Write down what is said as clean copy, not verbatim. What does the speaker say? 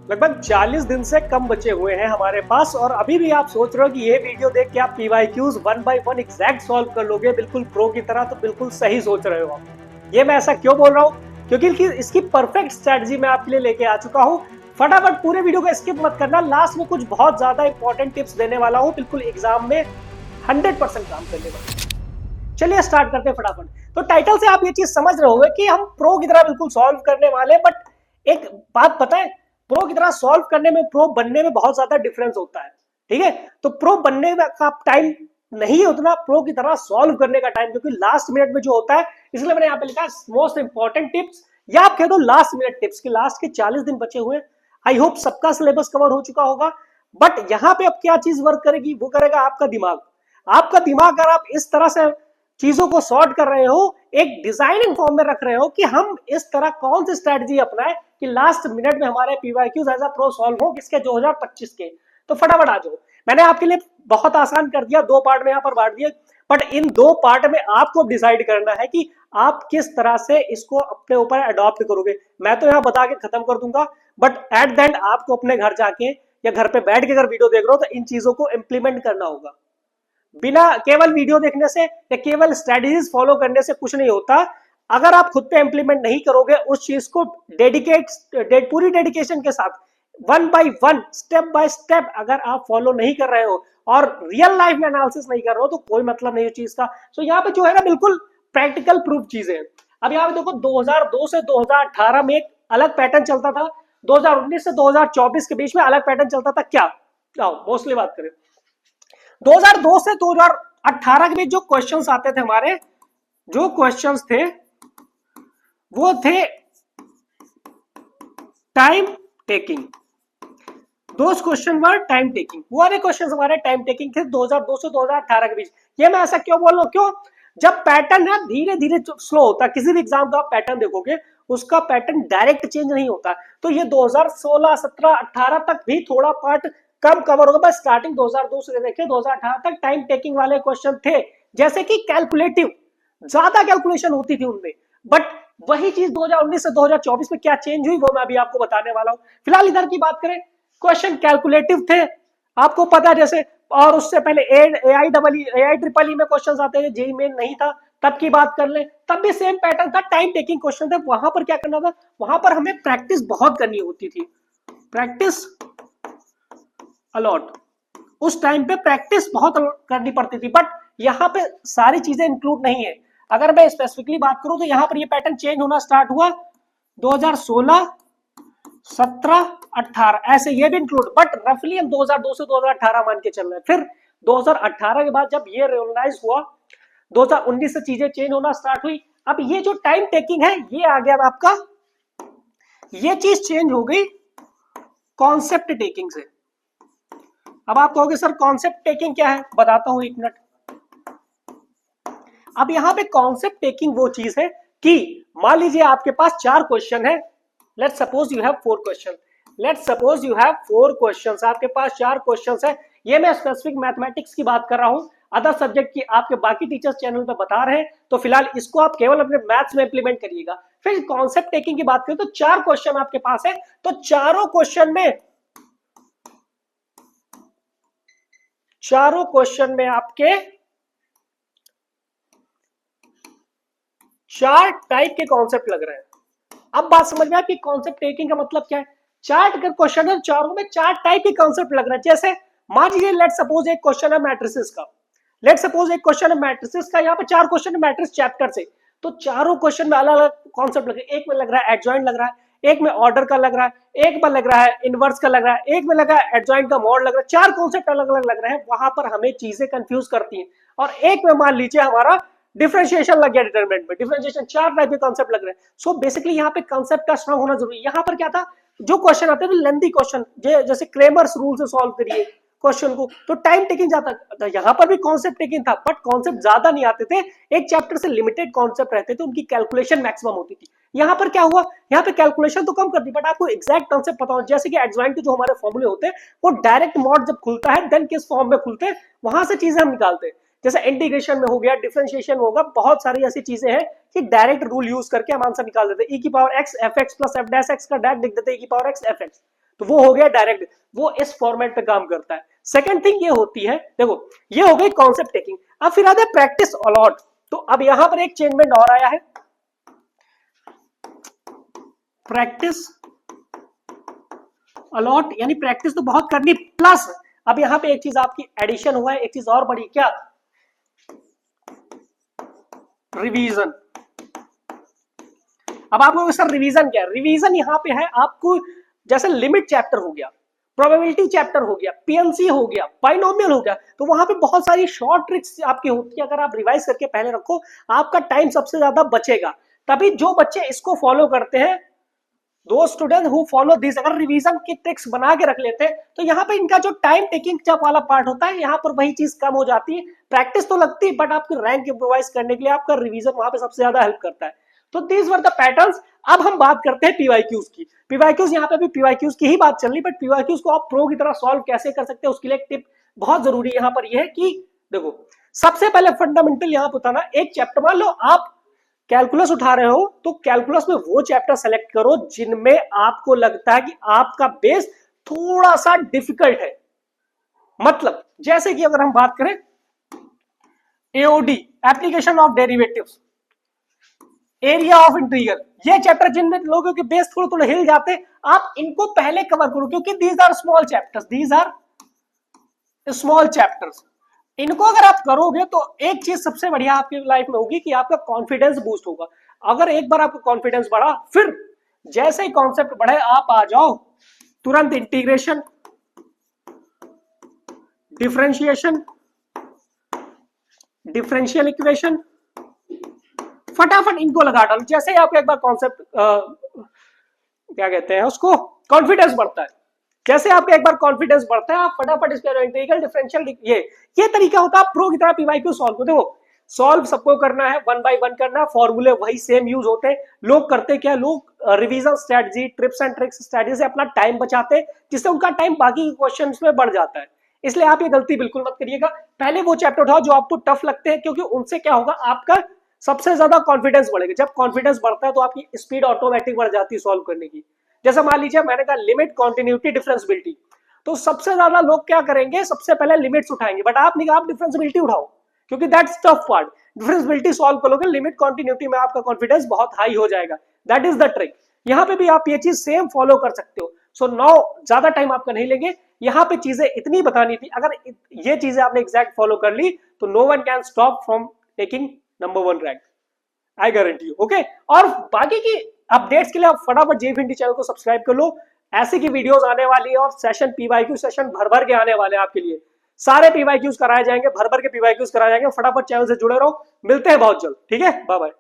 लगभग 40 दिन से कम बचे हुए हैं हमारे पास और अभी भी आप सोच रहे हो कि ये वीडियो देख के आप PYQs one by one exact solve कर लोगे बिल्कुल प्रो की तरह, तो बिल्कुल सही सोच रहे हो आप। ये मैं ऐसा क्यों बोल रहा हूँ? क्योंकि इसकी परफेक्ट स्ट्रेटजी मैं आपके लिए लेके आ चुका हूँ। फटाफट पूरे वीडियो को स्किप मत करना, लास्ट में कुछ बहुत ज्यादा इंपॉर्टेंट टिप्स देने वाला हूँ, बिल्कुल एग्जाम में 100% काम करने वाला। चलिए स्टार्ट करते हैं फटाफट। तो टाइटल से आप ये चीज समझ रहे होंगे कि हम प्रो की तरह बिल्कुल सॉल्व करने वाले, बट एक बात पता है, प्रो की तरह सॉल्व करने में, प्रो बनने में बहुत ज्यादा डिफरेंस होता है। ठीक है, तो प्रो बनने का टाइम नहीं है उतना प्रो की तरह सॉल्व करने का टाइम, क्योंकि लास्ट मिनट में जो होता है, इसलिए मैंने यहाँ पे लिखा मोस्ट इंपॉर्टेंट टिप्स, या आप कह दो लास्ट मिनट टिप्स के। लास्ट के 40 दिन बचे हुए, आई होप सबका सिलेबस कवर हो चुका होगा। बट यहाँ पे अब क्या चीज वर्क करेगी, वो करेगा आपका दिमाग। आपका दिमाग, अगर आप इस तरह से चीजों को सॉर्ट कर रहे हो, एक डिजाइनिंग फॉर्म में रख रहे हो कि हम इस तरह कौन सी स्ट्रेटजी अपनाए कि लास्ट मिनट में हमारे PYQs as a pro solve हो किसके, 2025 के। तो फटाफट आ जाओ। मैंने आपके लिए बहुत आसान कर दिया, 2 पार्ट में यहाँ पर बांट दिया, बट इन 2 पार्ट में आपको डिसाइड करना है कि आप किस तरह से इसको अपने ऊपर अडॉप्ट करोगे। मैं तो यहाँ बता के खत्म कर दूंगा, बट एट द एंड आपको अपने घर जाके या घर पे बैठ के अगर वीडियो देख रहे हो तो इन चीजों को इंप्लीमेंट करना होगा। बिना केवल वीडियो देखने से या केवल स्ट्रेटजीज फॉलो करने से कुछ नहीं होता। अगर आप खुद पे इंप्लीमेंट नहीं करोगे उस चीज को पूरी डेडिकेशन के साथ, one by one, step by step अगर आप फॉलो नहीं कर रहे हो और रियल लाइफ में एनालिसिस नहीं कर रहे हो, तो कोई मतलब नहीं उस चीज का। तो यहाँ पे जो है ना, बिल्कुल प्रैक्टिकल प्रूफ चीजें। अब यहाँ पे देखो, 2002 से 2018 में एक अलग पैटर्न चलता था, 2019 से 2024 के बीच में अलग पैटर्न चलता था। क्या मोस्टली बात करें, 2002 से 2018 के बीच जो क्वेश्चंस आते थे हमारे, जो क्वेश्चंस थे वो थे time taking. Those question were time taking, वो वाले क्वेश्चंस हमारे टाइम टेकिंग थे 2002 से 2018 के बीच। ये मैं ऐसा क्यों बोल रहा हूं? क्यों? जब पैटर्न है धीरे धीरे स्लो होता है, किसी भी एग्जाम का आप पैटर्न देखोगे उसका पैटर्न डायरेक्ट चेंज नहीं होता। तो ये 2016, 17, 18 तक भी थोड़ा पार्ट कम कवर होगा, बस स्टार्टिंग 2002 से देखिए 2018 तक टाइम टेकिंग वाले क्वेश्चन थे, जैसे कि कैलकुलेटिव, ज्यादा कैलकुलेशन होती थी उनमें। बट वही चीज 2019 से 2024 में क्या चेंज हुई वो मैं अभी आपको बताने वाला हूं। फिलहाल इधर की बात करें, क्वेश्चन कैलकुलेटिव थे, आपको पता है जैसे, और उससे पहले एआई ट्रिपल ई में क्वेश्चन आते थे, जेई मेन नहीं था तब की बात कर ले, तब भी सेम पैटर्न था, टाइम टेकिंग क्वेश्चन थे। वहां पर क्या करना था, वहां पर हमें प्रैक्टिस बहुत करनी होती थी, प्रैक्टिस अलॉट। उस टाइम पे प्रैक्टिस बहुत करनी पड़ती थी, बट यहाँ पे सारी चीजें इंक्लूड नहीं है। अगर मैं स्पेसिफिकली बात करूं तो यहाँ पर ये पैटर्न चेंज होना स्टार्ट हुआ 2016, 17, 18, ऐसे ये भी इंक्लूड, बट रफली हम 2002 से 2018 मान के चल रहे हैं। फिर 2018 के बाद जब ये रियलाइज हुआ, 2019 से चीजें चेंज होना स्टार्ट हुई। अब ये जो टाइम टेकिंग है ये आ गया आपका, ये चीज चेंज हो गई कॉन्सेप्ट टेकिंग से। अब आप कहोगे सर कॉन्सेप्ट टेकिंग क्या है, बताता हूं, 1 मिनट। अब यहां पे कॉन्सेप्ट टेकिंग वो चीज है कि मान लीजिए आपके पास 4 क्वेश्चन है, let's suppose you have 4 question, let's suppose you have 4 questions, आपके पास 4 क्वेश्चंस है। ये मैं स्पेसिफिक मैथमेटिक्स की बात कर रहा हूं, अदर सब्जेक्ट की आपके बाकी टीचर्स चैनल पे बता रहे हैं, तो फिलहाल इसको आप केवल अपने मैथ्स में इंप्लीमेंट करिएगा। फिर कॉन्सेप्ट टेकिंग की बात करें तो 4 क्वेश्चन आपके पास है, तो चारों क्वेश्चन में आपके 4 टाइप के कॉन्सेप्ट लग रहे हैं। अब बात समझ में आया कि कॉन्सेप्ट टेकिंग का मतलब क्या है। 4 क्वेश्चन है, चारों में 4 टाइप के कॉन्सेप्ट लग रहा है। जैसे मान लीजिए लेट सपोज एक क्वेश्चन है मैट्रिसेस का, लेट सपोज एक क्वेश्चन है मैट्रिसेस का, यहाँ पे 4 क्वेश्चन है मैट्रिक्स चैप्टर से, तो चारों क्वेश्चन में अलग अलग कॉन्सेप्ट लग रहे हैं। एक में लग रहा है एडजॉइंट लग रहा है, एक में ऑर्डर का लग रहा है, एक में लग रहा है इनवर्स का लग रहा है, एक में लग रहा है एडजॉइंट का मॉड लग रहा है। 4 कॉन्सेप्ट अलग अलग लग रहे हैं, वहां पर हमें चीजें कंफ्यूज करती हैं। और एक में मान लीजिए हमारा डिफरेंशिएशन लग गया, डिटरमिनेंट में डिफरेंशिएशन, 4 टाइप के कॉन्सेप्ट लग रहे हैं। सो बेसिकली यहाँ पे कॉन्सेप्ट का स्ट्रांग होना जरूरी है। यहाँ पर क्या था, जो क्वेश्चन आते थे लेंथी क्वेश्चन, जैसे क्रेमर्स रूल से सॉल्व करिए क्वेश्चन को, तो टाइम टेकिंग जाता था। यहाँ पर भी कॉन्सेप्ट टेकिंग था, बट कॉन्सेप्ट ज्यादा नहीं आते थे, एक चैप्टर से लिमिटेड कॉन्सेप्ट रहते थे, उनकी कैलकुलेशन मैक्सिमम होती थी। यहाँ पर क्या हुआ, यहाँ पे कैलकुलेशन तो कम कर दी, बट आपको एग्जैक्ट कॉन्सेप्ट पता हो। जैसे कि एडजॉइंट के जो हमारे फॉर्मूले होते हैं, वो डायरेक्ट मॉड जब खुलता है देन किस फॉर्म में खुलते हैं, वहां से चीजें हम निकालते हैं। जैसे इंटीग्रेशन में हो गया, डिफरेंशिएशन होगा, बहुत सारी ऐसी चीजें हैं कि डायरेक्ट रूल यूज करके हम आंसर निकाल देते हैं। e की power x f x plus f dash x का डायरेक्ट लिख देते हैं e की पावर x f x। तो वो हो गया डायरेक्ट, वो इस फॉर्मेट पे काम करता है। सेकंड थिंग ये होती है, देखो ये हो गई कॉन्सेप्ट टेकिंग। अब फिर आते प्रैक्टिस अलॉट। तो अब यहां पर एक चेंजमेंट और आया है, प्रैक्टिस अलॉट, यानी प्रैक्टिस तो बहुत करनी, प्लस अब यहां पे एक चीज आपकी एडिशन हुआ है, एक चीज और बड़ी, क्या, रिवीजन। अब आपको सर रिवीजन क्या है, रिवीजन यहां पे है आपको, जैसे लिमिट चैप्टर हो गया, प्रोबेबिलिटी चैप्टर हो गया, पीएनसी हो गया, बाइनोमियल हो गया, तो वहां पे बहुत सारी शॉर्ट ट्रिक्स आपकी होती है, अगर आप रिवाइज करके पहले रखो आपका टाइम सबसे ज्यादा बचेगा। तभी जो बच्चे इसको फॉलो करते हैं, दो स्टूडेंट हु फॉलो दिस, अगर रिवीजन की ट्रिक्स बना के रख लेते हैं तो यहाँ पे इनका जो टाइम टेकिंग वाला पार्ट होता है, यहाँ पर वही चीज कम हो जाती है। प्रैक्टिस तो लगती है, बट आपकी रैंक इम्प्रोवाइज करने के लिए आपका रिवीजन वहां पे सबसे ज्यादा हेल्प करता है। तो दीज वर द पैटर्न्स। अब हम बात करते हैं पीवाईक्यूज की। पीवाईक्यूज यहाँ पे भी पीवाईक्यूज की ही बात चल रही, बट पीवाईक्यूज को आप प्रो की तरह सॉल्व कैसे कर सकते हैं उसके लिए एक टिप बहुत जरूरी है यहाँ पर यह है कि देखो, सबसे पहले फंडामेंटल यहाँ पे बताना, एक चैप्टर मान लो आप कैलकुलस उठा रहे हो, तो कैलकुलस में वो चैप्टर सेलेक्ट करो जिनमें आपको लगता है कि आपका बेस थोड़ा सा डिफिकल्ट है। मतलब जैसे कि अगर हम बात करें AOD, application of derivatives, area of integral, ये चैप्टर जिनमें लोगों के बेस थोड़े थोड़े हिल जाते, आप इनको पहले कवर करो, क्योंकि these are small chapters, these are small chapters. इनको अगर आप करोगे तो एक चीज सबसे बढ़िया आपकी लाइफ में होगी कि आपका कॉन्फिडेंस बूस्ट होगा। अगर एक बार आपका कॉन्फिडेंस बढ़ा, फिर जैसे ही कॉन्सेप्ट बढ़े आप आ जाओ, तुरंत इंटीग्रेशन, डिफरेंशिएशन, डिफरेंशियल इक्वेशन, फटाफट इनको लगा डालो। जैसे ही आपका एक बार कॉन्सेप्ट क्या कहते हैं उसको, कॉन्फिडेंस बढ़ता है, जैसे आपका एक बार कॉन्फिडेंस बढ़ता है आप फटाफट इसके इंटीग्रल, डिफरेंशियल, ये तरीका होता है। आप प्रो की तरह पीवाईक्यू सॉल्व को देखो, सॉल्व सबको करना है, वन बाय वन करना है, फॉर्मूले वही सेम यूज होते हैं। लोग करते क्या, लोग revision strategy, trips and tricks strategy से अपना टाइम बचाते हैं, जिससे उनका टाइम बाकी क्वेश्चंस में बढ़ जाता है। इसलिए आप ये गलती बिल्कुल मत करिएगा। पहले वो चैप्टर उठाओ जो आपको टफ लगते हैं, क्योंकि उनसे क्या होगा, आपका सबसे ज्यादा कॉन्फिडेंस बढ़ेगा। जब कॉन्फिडेंस बढ़ता है तो आपकी स्पीड ऑटोमेटिक बढ़ जाती है सॉल्व करने की। जैसे मान लीजिए मैंने कहा लिमिट, कॉन्टिन्यूटी, डिफरेंशियबिलिटी, तो सबसे ज्यादा लोग क्या करेंगे, सबसे पहले लिमिट्स उठाएंगे, बट आप नहीं, आप डिफरेंशियबिलिटी उठाओ, क्योंकि that's tough part. Differentiability solve करोगे, लिमिट कॉन्टिन्यूटी में आपका कॉन्फिडेंस बहुत हाई हो जाएगा। That is the trick. यहाँ पे भी आप ये चीज सेम फॉलो कर सकते हो। सो नाउ ज्यादा टाइम आपका नहीं लेंगे, यहाँ पे चीजें इतनी बतानी थी। अगर ये चीजें आपने एग्जैक्ट फॉलो कर ली तो no one can stop from taking number 1 rank, I guarantee you. Okay, और बाकी की अपडेट्स के लिए आप फटाफट जेईई हिंदी चैनल को सब्सक्राइब कर लो। ऐसी की वीडियोस आने वाली है और सेशन पीवाईक्यू सेशन भर भर के आने वाले हैं आपके लिए। सारे पीवाईक्यूज कराए जाएंगे, भर भर के पीवाईक्यूज कराए जाएंगे। फटाफट चैनल से जुड़े रहो, मिलते हैं बहुत जल्द। ठीक है, बाय बाय।